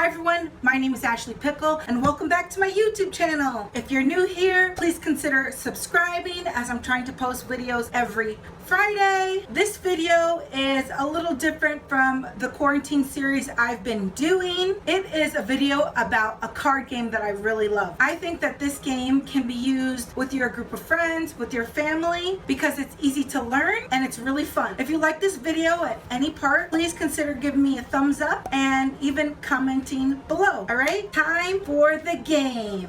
Hi everyone, my name is Ashley Pickle and welcome back to my YouTube channel. If you're new here, please consider subscribing as I'm trying to post videos every Friday. This video is a little different from the quarantine series I've been doing. It is a video about a card game that I really love. I think that this game can be used with your group of friends, with your family, because it's easy to learn and it's really fun. If you like this video at any part, please consider giving me a thumbs up and even commenting below. All right, time for the game.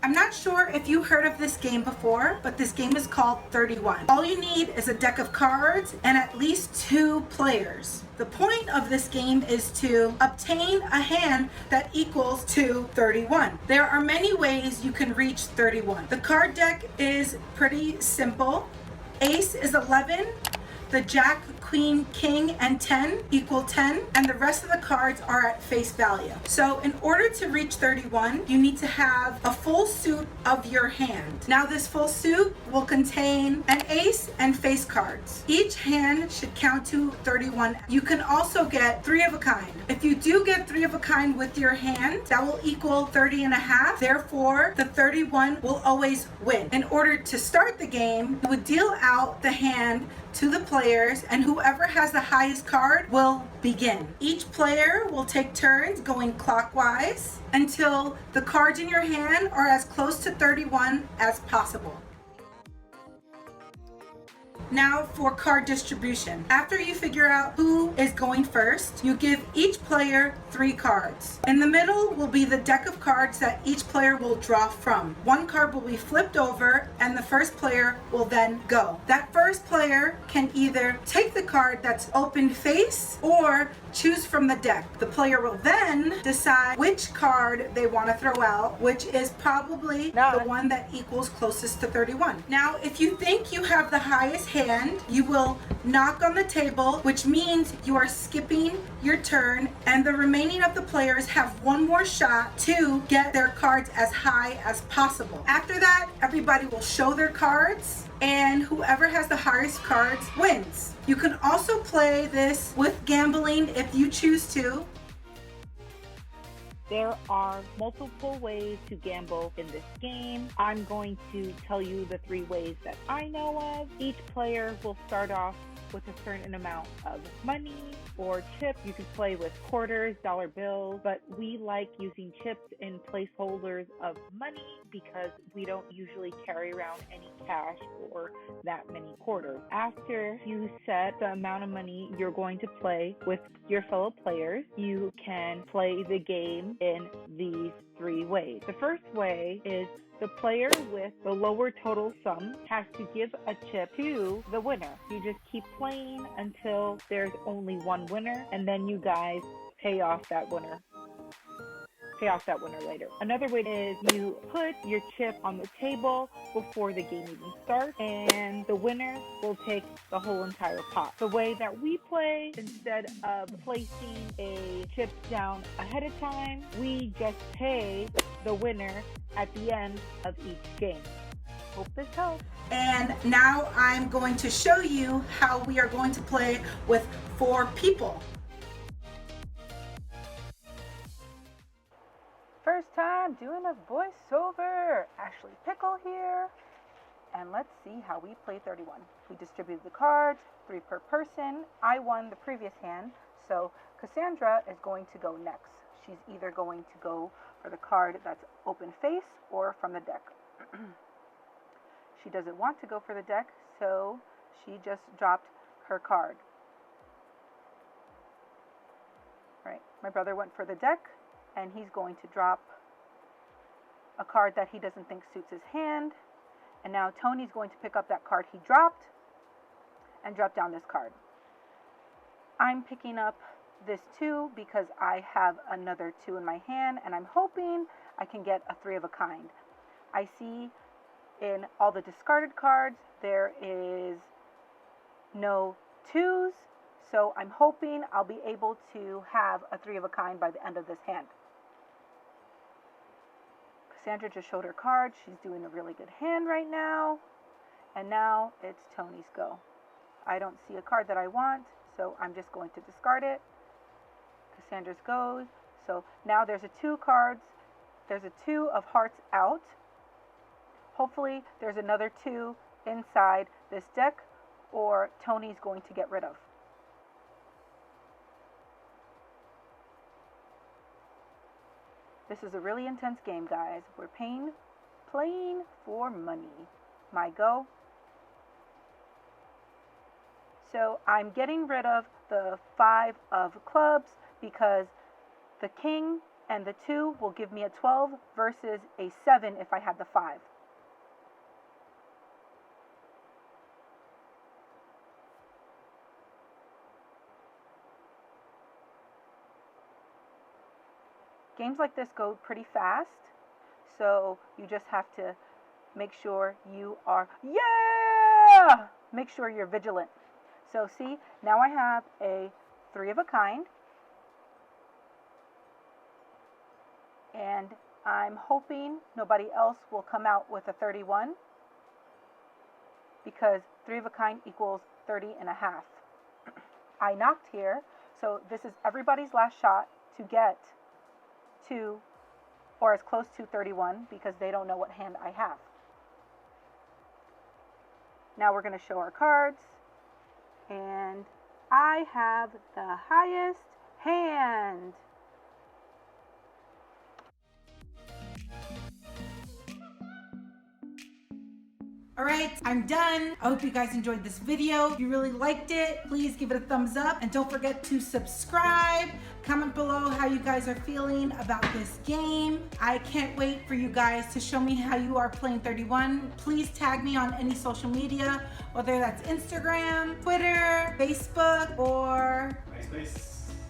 I'm not sure if you heard of this game before, but this game is called 31. All you need is a deck of cards and at least 2 players. The point of this game is to obtain a hand that equals to 31. There are many ways you can reach 31. The card deck is pretty simple. Ace is 11. The Jack, Queen, King, and 10 equal 10, and the rest of the cards are at face value. So in order to reach 31, you need to have a full suit of your hand. Now this full suit will contain an ace and face cards. Each hand should count to 31. You can also get 3 of a kind. If you do get 3 of a kind with your hand, that will equal 30 and a half. Therefore, the 31 will always win. In order to start the game, you would deal out the hand to the players, and whoever has the highest card will begin. Each player will take turns going clockwise until the cards in your hand are as close to 31 as possible. Now for card distribution. After you figure out who is going first, you give each player 3 cards. In the middle will be the deck of cards that each player will draw from. 1 card will be flipped over and the first player will then go. That first player can either take the card that's open face or choose from the deck. The player will then decide which card they want to throw out, which is probably the one that equals closest to 31. Now, if you think you have the highest hand, you will knock on the table, which means you are skipping your turn, and the remaining of the players have 1 more shot to get their cards as high as possible. After that, everybody will show their cards, and whoever has the highest cards wins. You can also play this with gambling if you choose to. There are multiple ways to gamble in this game. I'm going to tell you the 3 ways that I know of. Each player will start off with a certain amount of money or chips. You can play with quarters, dollar bills, but we like using chips in placeholders of money because we don't usually carry around any cash or that many quarters. After you set the amount of money you're going to play with your fellow players, you can play the game in these 3 ways. The first way is the player with the lower total sum has to give a chip to the winner. You just keep playing until there's only 1 winner, and then you guys pay off that winner. Later. Another way is you put your chip on the table before the game even starts, and the winner will take the whole entire pot. The way that we play, instead of placing a chip down ahead of time, we just pay the winner at the end of each game. Hope this helps. And now I'm going to show you how we are going to play with 4 people. First time doing a voiceover. Ashley Pickle here. And let's see how we play 31. We distributed the cards, 3 per person. I won the previous hand, so Cassandra is going to go next. She's either going to go for the card that's open face or from the deck. She doesn't want to go for the deck, so she just dropped her card. Right, my brother went for the deck, and he's going to drop a card that he doesn't think suits his hand. And now Tony's going to pick up that card he dropped and drop down this card. I'm picking up this 2 because I have another 2 in my hand, and I'm hoping I can get a 3 of a kind. I see in all the discarded cards there is no 2s, so I'm hoping I'll be able to have a 3 of a kind by the end of this hand. Cassandra just showed her card. She's doing a really good hand right now. And now it's Tony's go. I don't see a card that I want, So I'm just going to discard it. Cassandra's goes. So now there's a 2 cards. There's a 2 of hearts out. Hopefully there's another 2 inside this deck, or Tony's going to get rid of. This is a really intense game, guys. We're playing for money. My go. So I'm getting rid of the 5 of clubs because the king and the 2 will give me a 12 versus a 7 if I had the 5. Games like this go pretty fast, so you just have to make sure you are, yeah! Make sure you're vigilant. So see, now I have a 3 of a kind, and I'm hoping nobody else will come out with a 31, because 3 of a kind equals 30 and a half. I knocked here, so this is everybody's last shot to get to, or as close to 31, because they don't know what hand I have. Now we're going to show our cards, and I have the highest hand. All right, I'm done. I hope you guys enjoyed this video. If you really liked it, please give it a thumbs up, and don't forget to subscribe. Comment below how you guys are feeling about this game. I can't wait for you guys to show me how you are playing 31. Please tag me on any social media, whether that's Instagram, Twitter, Facebook, or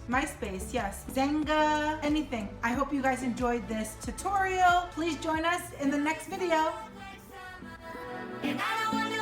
MySpace, yes. Zanga, anything. I hope you guys enjoyed this tutorial. Please join us in the next video. And I don't wanna